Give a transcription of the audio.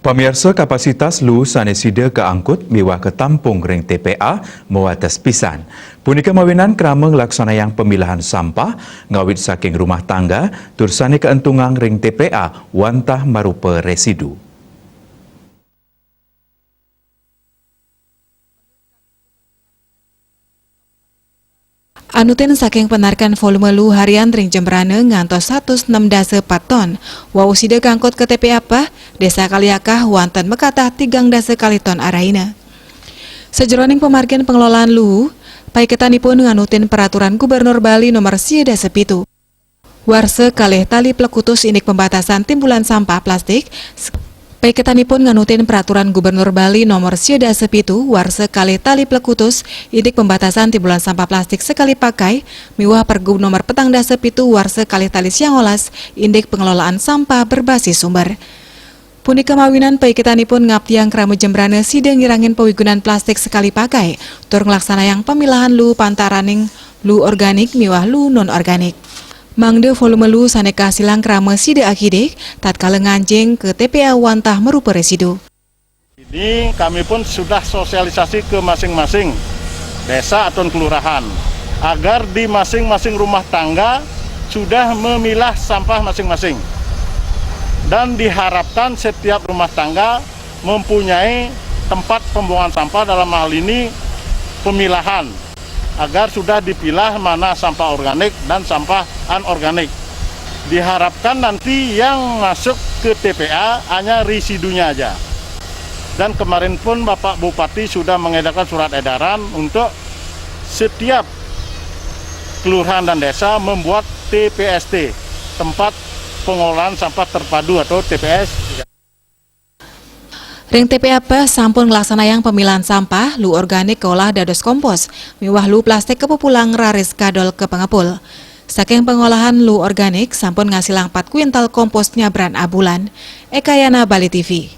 Pemirsa, kapasitas lu sanesida keangkut miwah ke tampung ring TPA mewates pisan. Punika mawinan krama ngelaksanayang pemilahan sampah ngawit saking rumah tangga tursane keentungan ring TPA wantah marupa residu. Anutin saking penarkan volume lu harian ring Jembrane ngantos 106 dasa 4 ton. Wau sida kangkut ke TPA apa? Desa Kaliakah wanten mekatah 3 dasa kali ton araina. Sejroning pemargian pengelolaan lu, paiketanipun nganutin peraturan Gubernur Bali nomor 7 Warse kalih tali plekutus inik pembatasan timbulan sampah plastik. Paiketanipun nganutin peraturan Gubernur Bali nomor 7 warse kalih tali plekutus inik pembatasan timbulan sampah plastik sekali pakai miwah Pergub nomor petang dasa pitu warse kalih tali siangolas indik pengelolaan sampah berbasis sumber. Punika mawinan paiketanipun ngaptiang krama Jembrane sida ngirangin pawigunan plastik sekali pakai tur ngelaksanayang pemilahan lu pantaraning lu organik miwah lu non organik. Mangde volume lu saneka silang krama sida akidik tatkala nganjing ke TPA wantah merupa residu. Ini kami pun sudah sosialisasi ke masing-masing desa atau kelurahan agar di masing-masing rumah tangga sudah memilah sampah masing-masing. Dan diharapkan setiap rumah tangga mempunyai tempat pembuangan sampah, dalam hal ini pemilahan, agar sudah dipilah mana sampah organik dan sampah anorganik. Diharapkan nanti yang masuk ke TPA hanya residunya aja. Dan kemarin pun Bapak Bupati sudah mengedarkan surat edaran untuk setiap kelurahan dan desa membuat TPST, tempat pengolahan sampah terpadu atau TPS. Ring TPA apa sampun ngelaksanayang pemilahan sampah lu organik keolah dados kompos miwah lu plastik kepupulang raris kadol ke pengepul. Saking pengolahan lu organik sampun ngasilang 4 kuintal kompos nyabran abulan. Ekayana Bali TV.